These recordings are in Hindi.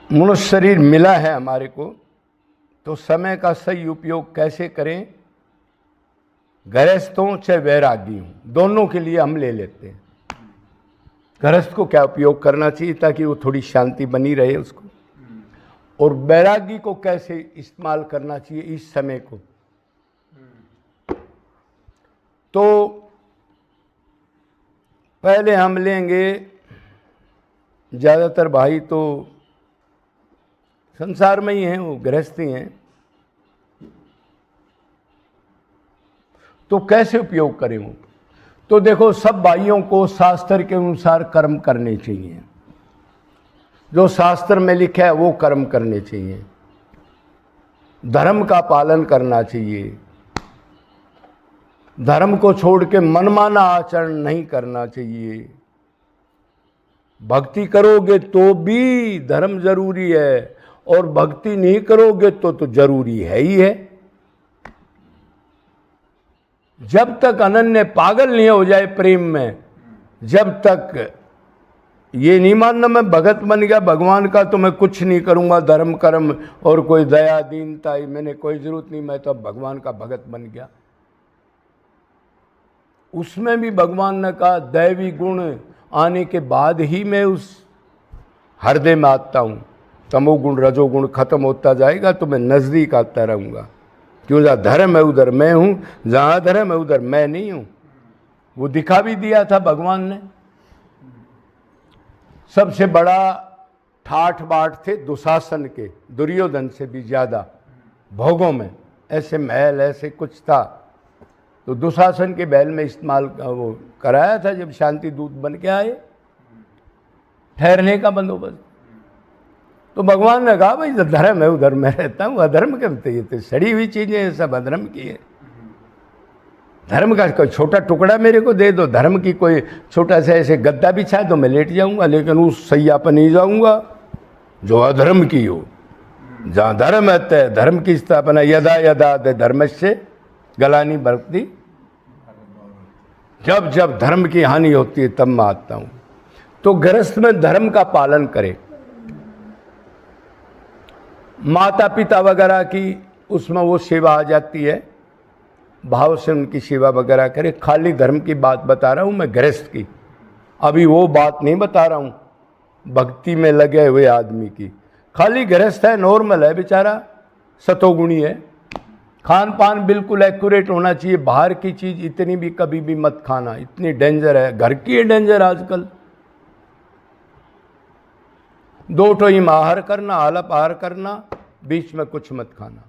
मनुष्य शरीर मिला है हमारे को, तो समय का सही उपयोग कैसे करें, गृहस्थ हो चाहे वैरागी हो, दोनों के लिए हम ले लेते हैं। गृहस्थ को क्या उपयोग करना चाहिए ताकि वो थोड़ी शांति बनी रहे उसको, और वैरागी को कैसे इस्तेमाल करना चाहिए इस समय को। तो पहले हम लेंगे, ज़्यादातर भाई तो संसार में ही हैं, वो गृहस्थी हैं, तो कैसे उपयोग करें वो। तो देखो, सब भाइयों को शास्त्र के अनुसार कर्म करने चाहिए, जो शास्त्र में लिखा है वो कर्म करने चाहिए, धर्म का पालन करना चाहिए, धर्म को छोड़ के मनमाना आचरण नहीं करना चाहिए। भक्ति करोगे तो भी धर्म जरूरी है, और भक्ति नहीं करोगे तो जरूरी है ही है। जब तक अनन्य पागल नहीं हो जाए प्रेम में, जब तक ये नहीं मानना मैं भगत बन गया भगवान का तो मैं कुछ नहीं करूंगा, धर्म कर्म और कोई दया दीनता मैंने कोई जरूरत नहीं, मैं तो अब भगवान का भगत बन गया। उसमें भी भगवान ने कहा दैवी गुण आने के बाद ही मैं उस हृदय में आता हूँ। तमोगुण रजोगुण खत्म होता जाएगा तो मैं नजदीक आता रहूँगा, क्यों जहाँ धर्म है उधर मैं हूँ, जहाँ धर्म है उधर मैं नहीं हूँ। वो दिखा भी दिया था भगवान ने। सबसे बड़ा ठाठ बाट थे दुशासन के, दुर्योधन से भी ज्यादा भोगों में, ऐसे महल ऐसे कुछ था, तो दुशासन के महल में इस्तेमाल वो कराया था जब शांति दूत बन के आए, ठहरने का बंदोबस्त। तो भगवान ने कहा भाई धर्म है उधर मैं रहता हूँ, अधर्म के ये तो सड़ी हुई चीजें सब अधर्म की है, धर्म का कोई छोटा टुकड़ा मेरे को दे दो, धर्म की कोई छोटा सा ऐसे गद्दा बिछा दो मैं लेट जाऊंगा, लेकिन उस सैया पर नहीं जाऊंगा जो अधर्म की हो। जहाँ धर्म है धर्म की स्थापना, यदा यदा धर्मस्य गलानी बरती, जब जब धर्म की हानि होती है तब मैं आता हूँ। तो गृहस्थ में धर्म का पालन करे, माता पिता वगैरह की उसमें वो सेवा आ जाती है, भाव से उनकी सेवा वगैरह करे। खाली धर्म की बात बता रहा हूँ मैं गृहस्थ की, अभी वो बात नहीं बता रहा हूँ भक्ति में लगे हुए आदमी की। खाली गृहस्थ है, नॉर्मल है बेचारा, सतोगुणी है, खान पान बिल्कुल एक्यूरेट होना चाहिए, बाहर की चीज़ इतनी भी कभी भी मत खाना, इतनी डेंजर है, घर की है डेंजर आजकल। 2 टाइम आहार करना, आलप आहार करना, बीच में कुछ मत खाना,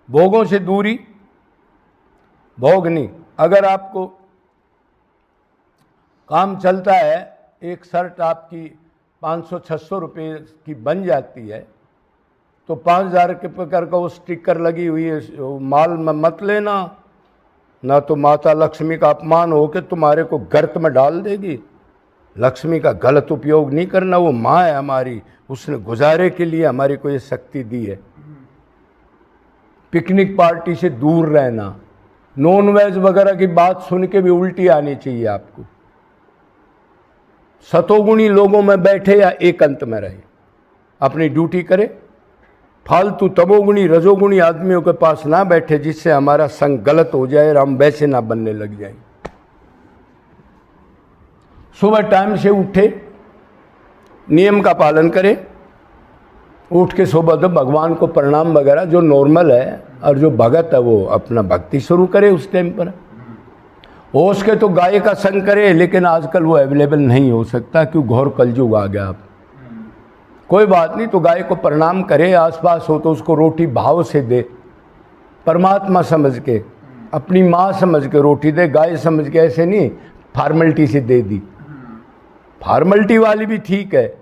भोगों से दूरी, भोग नहीं। अगर आपको काम चलता है, एक शर्ट आपकी 500-600 रुपये की बन जाती है, तो 5000 के प्रकार का वो स्टिकर लगी हुई है माल में मत लेना, ना तो माता लक्ष्मी का अपमान हो के तुम्हारे को गर्त में डाल देगी। लक्ष्मी का गलत उपयोग नहीं करना, वो माँ है हमारी, उसने गुजारे के लिए हमारी को ये शक्ति दी है। पिकनिक पार्टी से दूर रहना, नॉन वेज वगैरह की बात सुन के भी उल्टी आनी चाहिए आपको। सतोगुणी लोगों में बैठे या एकांत में रहे, अपनी ड्यूटी करे, फालतू तमोगुणी रजोगुणी आदमियों के पास ना बैठे जिससे हमारा संग गलत हो जाए और हम वैसे ना बनने लग जाए। सुबह टाइम से उठे, नियम का पालन करे, उठ के सुबह तो भगवान को प्रणाम वगैरह जो नॉर्मल है, और जो भगत है वो अपना भक्ति शुरू करे उस टाइम पर। हो सके तो गाय का संग करे, लेकिन आजकल वो अवेलेबल नहीं हो सकता क्यों घोर कलयुग आ गया। अब कोई बात नहीं, तो गाय को प्रणाम करे, आसपास हो तो उसको रोटी भाव से दे, परमात्मा समझ के, अपनी माँ समझ के रोटी दे, गाय समझ के ऐसे नहीं फॉर्मेलिटी से दे दी। फॉर्मेलिटी वाली भी ठीक है,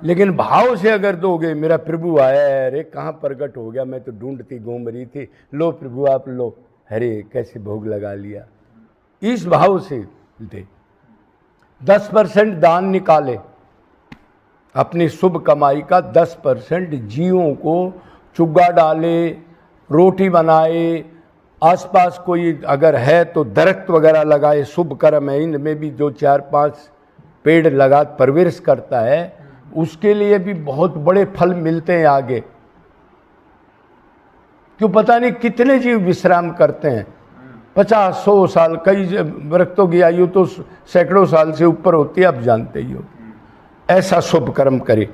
लेकिन भाव से अगर दोगे, मेरा प्रभु आया है, अरे कहाँ प्रकट हो गया, मैं तो ढूंढती घूम रही थी, लो प्रभु आप लो, अरे कैसे भोग लगा लिया, इस भाव से दे। 10% दान निकाले, अपनी शुभ कमाई का 10% जीवों को चुग्गा डाले, रोटी बनाए, आसपास कोई अगर है तो दरख्त वगैरह लगाए, शुभ कर्म है इनमें भी, जो 4-5 पेड़ लगा परवरिश करता है उसके लिए भी बहुत बड़े फल मिलते हैं आगे। क्यों पता नहीं कितने जीव विश्राम करते हैं, 50-100 साल, कई वृक्षों की आयु तो सैकड़ों साल से ऊपर होती है, आप जानते ही हो। ऐसा शुभ कर्म करे,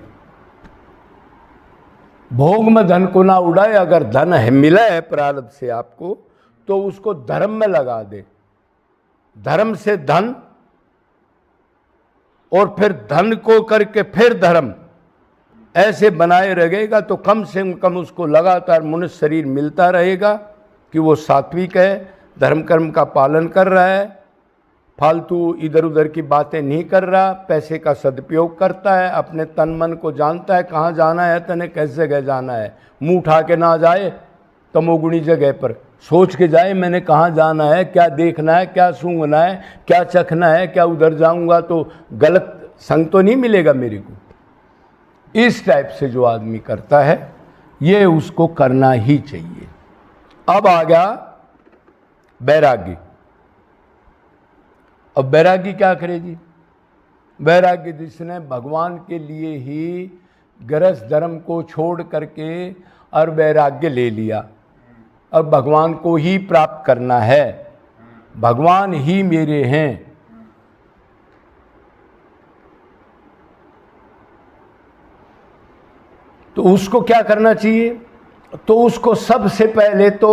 भोग में धन को ना उड़ाए। अगर धन है मिला है प्रारब्ध से आपको, तो उसको धर्म में लगा दे। धर्म से धन, और फिर धन को करके फिर धर्म, ऐसे बनाए रहेगा तो कम से कम उसको लगातार मनुष्य शरीर मिलता रहेगा कि वो सात्विक है, धर्म कर्म का पालन कर रहा है, फालतू इधर उधर की बातें नहीं कर रहा, पैसे का सदुपयोग करता है, अपने तन मन को जानता है, कहाँ जाना है तने, कैसे जगह जाना है। मुंह उठा के ना जाए तमोगुणी जगह पर, सोच के जाए मैंने कहाँ जाना है, क्या देखना है, क्या सूंघना है, क्या चखना है, क्या उधर जाऊंगा तो गलत संग तो नहीं मिलेगा मेरे को। इस टाइप से जो आदमी करता है, ये उसको करना ही चाहिए। अब आ गया बैरागी। अब बैरागी क्या करे जी? बैरागी जिसने भगवान के लिए ही गृहस्थ धर्म को छोड़ करके और वैराग्य ले लिया, अब भगवान को ही प्राप्त करना है, भगवान ही मेरे हैं, तो उसको क्या करना चाहिए? तो उसको सबसे पहले तो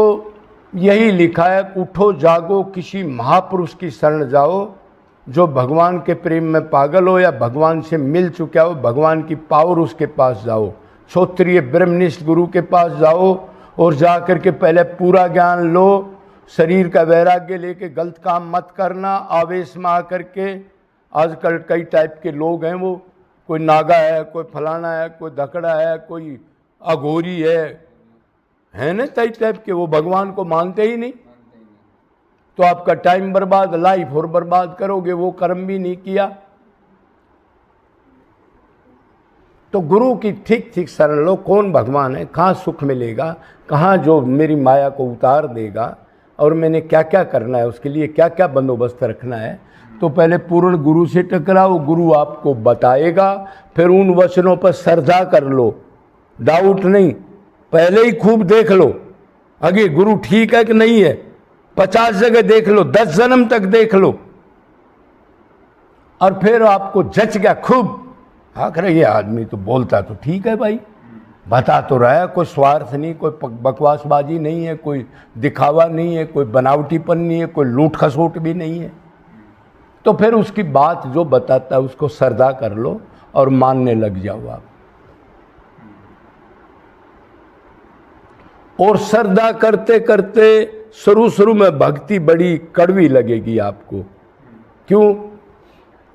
यही लिखा है, उठो जागो किसी महापुरुष की शरण जाओ, जो भगवान के प्रेम में पागल हो या भगवान से मिल चुका हो, भगवान की पावर उसके पास जाओ, क्षत्रिय ब्रह्मनिष्ठ गुरु के पास जाओ और जा कर के पहले पूरा ज्ञान लो, शरीर का वैराग्य लेके गलत काम मत करना। आवेश में आकर के, आजकल कई टाइप के लोग हैं, वो कोई नागा है, कोई फलाना है, कोई धकड़ा है, कोई अघोरी है ना, कई टाइप के, वो भगवान को मानते ही नहीं। तो आपका टाइम बर्बाद, लाइफ और बर्बाद करोगे, वो कर्म भी नहीं किया। तो गुरु की ठीक ठीक शरण लो, कौन भगवान है, कहाँ सुख मिलेगा, कहाँ जो मेरी माया को उतार देगा, और मैंने क्या क्या करना है, उसके लिए क्या क्या बंदोबस्त रखना है। तो पहले पूर्ण गुरु से टकराओ, गुरु आपको बताएगा, फिर उन वचनों पर श्रद्धा कर लो, डाउट नहीं, पहले ही खूब देख लो आगे गुरु ठीक है कि नहीं है, 50 जगह देख लो, 10 जन्म तक देख लो, और फिर आपको जच गया खूब, आखिर ये आदमी तो बोलता तो ठीक है भाई, बता तो रहा है, कोई स्वार्थ नहीं, कोई बकवासबाजी नहीं है, कोई दिखावा नहीं है, कोई बनावटीपन नहीं है, कोई लूट खसोट भी नहीं है। तो फिर उसकी बात जो बताता है उसको श्रद्धा कर लो और मानने लग जाओ आप। और श्रद्धा करते करते शुरू में भक्ति बड़ी कड़वी लगेगी आपको। क्यों?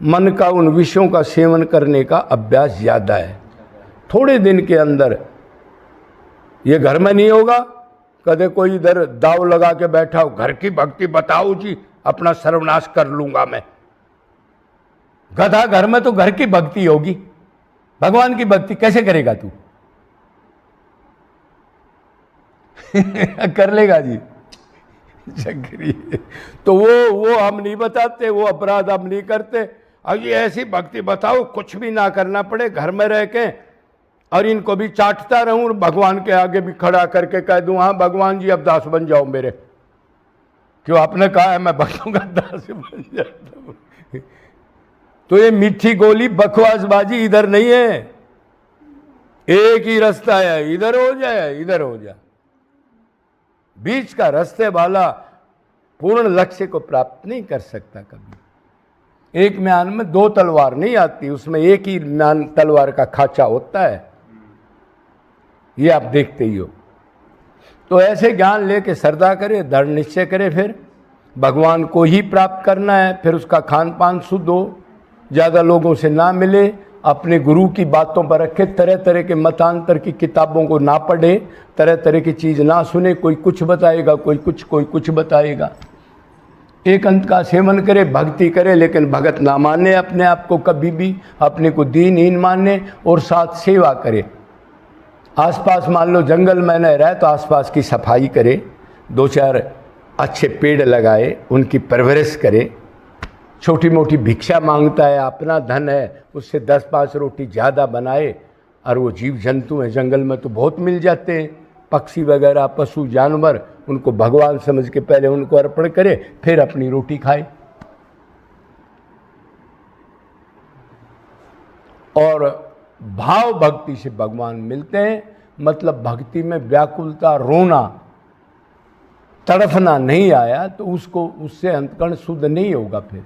मन का उन विषयों का सेवन करने का अभ्यास ज़्यादा है। थोड़े दिन के अंदर ये घर में नहीं होगा, कदे कोई इधर दाव लगा के बैठा हो, घर की भक्ति बताओ जी, अपना सर्वनाश कर लूंगा मैं। गधा घर में तो घर की भक्ति होगी, भगवान की भक्ति कैसे करेगा तू? कर लेगा जी चक्री। तो वो हम नहीं बताते, वो अपराध हम नहीं करते। अब ये ऐसी भक्ति बताओ कुछ भी ना करना पड़े, घर में रह के, और इनको भी चाटता रहूं और भगवान के आगे भी खड़ा करके कह दूं, हाँ भगवान जी अब दास बन जाओ मेरे, क्यों आपने कहा है मैं भक्तों का दास बन जाता हूं। तो ये मीठी गोली बकवासबाजी इधर नहीं है, एक ही रास्ता है, इधर हो जाए इधर हो जाए। बीच का रास्ते वाला पूर्ण लक्ष्य को प्राप्त नहीं कर सकता कभी। एक म्यान में 2 तलवार नहीं आती, उसमें एक ही म्यान तलवार का खाचा होता है, ये आप देखते ही हो। तो ऐसे ज्ञान लेके श्रद्धा करे, दृढ़ निश्चय करे, फिर भगवान को ही प्राप्त करना है। फिर उसका खान पान शुद्ध हो, ज़्यादा लोगों से ना मिले, अपने गुरु की बातों पर रखे, तरह तरह के मतांतर की किताबों को ना पढ़े, तरह तरह की चीज़ ना सुने, कोई कुछ बताएगा, कोई कुछ बताएगा। एकांत का सेवन करे, भक्ति करे, लेकिन भगत ना माने अपने आप को कभी भी, अपने को दीनहीन माने, और साथ सेवा करे। आसपास मान लो जंगल में न रहे तो आसपास की सफाई करे, 2-4 अच्छे पेड़ लगाए, उनकी परवरिश करे, छोटी मोटी भिक्षा मांगता है, अपना धन है, उससे 10-5 रोटी ज़्यादा बनाए। और वो जीव जंतु हैं, जंगल में तो बहुत मिल जाते हैं, पक्षी वगैरह, पशु जानवर, उनको भगवान समझ के पहले उनको अर्पण करे, फिर अपनी रोटी खाए। और भाव भक्ति से भगवान मिलते हैं, मतलब भक्ति में व्याकुलता, रोना, तड़फना नहीं आया तो उसको, उससे अंतकरण शुद्ध नहीं होगा। फिर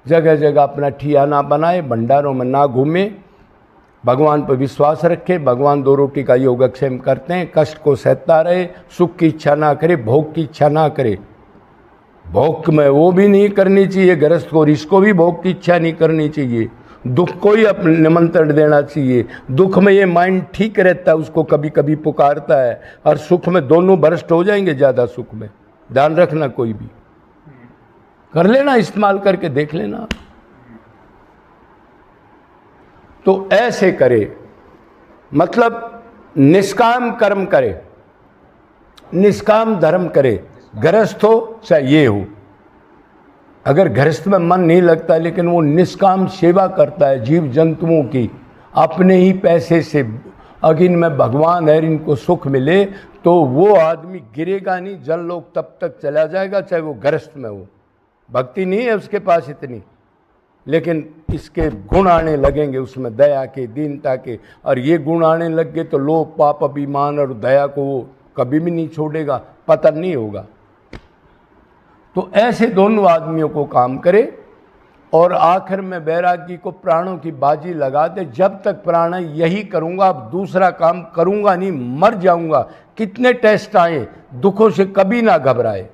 जगह जगह अपना ठियाना बनाए, भंडारों में ना घूमे, भगवान पर विश्वास रखे, भगवान 2 रोटी का योगक्षेम करते हैं, कष्ट को सहता रहे, सुख की इच्छा ना करे, भोग की इच्छा ना करे। भोग में वो भी नहीं करनी चाहिए गृहस्थ को, और इसको भी भोग की इच्छा नहीं करनी चाहिए। दुख को ही अपने निमंत्रण देना चाहिए। दुख में ये माइंड ठीक रहता है, उसको कभी कभी पुकारता है, और सुख में दोनों भ्रष्ट हो जाएंगे। ज़्यादा सुख में ध्यान रखना, कोई भी कर लेना, इस्तेमाल करके देख लेना। तो ऐसे करे, मतलब निष्काम कर्म करे, निष्काम धर्म करे, गृहस्थ हो चाहे ये हो। अगर गृहस्थ में मन नहीं लगता लेकिन वो निष्काम सेवा करता है जीव जंतुओं की, अपने ही पैसे से, अगर इनमें भगवान है, इनको सुख मिले, तो वो आदमी गिरेगा नहीं, जल लोक तब तक चला जाएगा, चाहे वो गृहस्थ में हो। भक्ति नहीं है उसके पास इतनी, लेकिन इसके गुण आने लगेंगे उसमें, दया के, दीनता के, और ये गुण आने लग गए तो लोभ, पाप, अभिमान और दया को वो कभी भी नहीं छोड़ेगा, पतन नहीं होगा। तो ऐसे दोनों आदमियों को काम करे, और आखिर में बैरागी को प्राणों की बाजी लगा दे, जब तक प्राण यही करूँगा, अब दूसरा काम करूँगा नहीं, मर जाऊँगा, कितने टेस्ट आए, दुखों से कभी ना घबराए।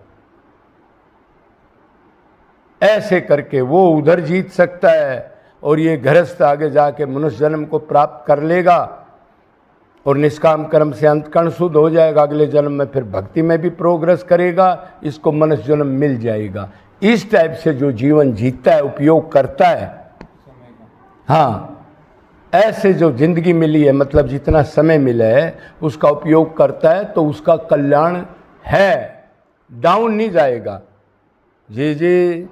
ऐसे करके वो उधर जीत सकता है, और ये गृहस्थ आगे जाके मनुष्य जन्म को प्राप्त कर लेगा, और निष्काम कर्म से अंतकरण शुद्ध हो जाएगा। अगले जन्म में फिर भक्ति में भी प्रोग्रेस करेगा, इसको मनुष्य जन्म मिल जाएगा। इस टाइप से जो जीवन जीता है, उपयोग करता है, हाँ, ऐसे जो जिंदगी मिली है, मतलब जितना समय मिला है उसका उपयोग करता है, तो उसका कल्याण है, डाउन नहीं जाएगा। जी जी।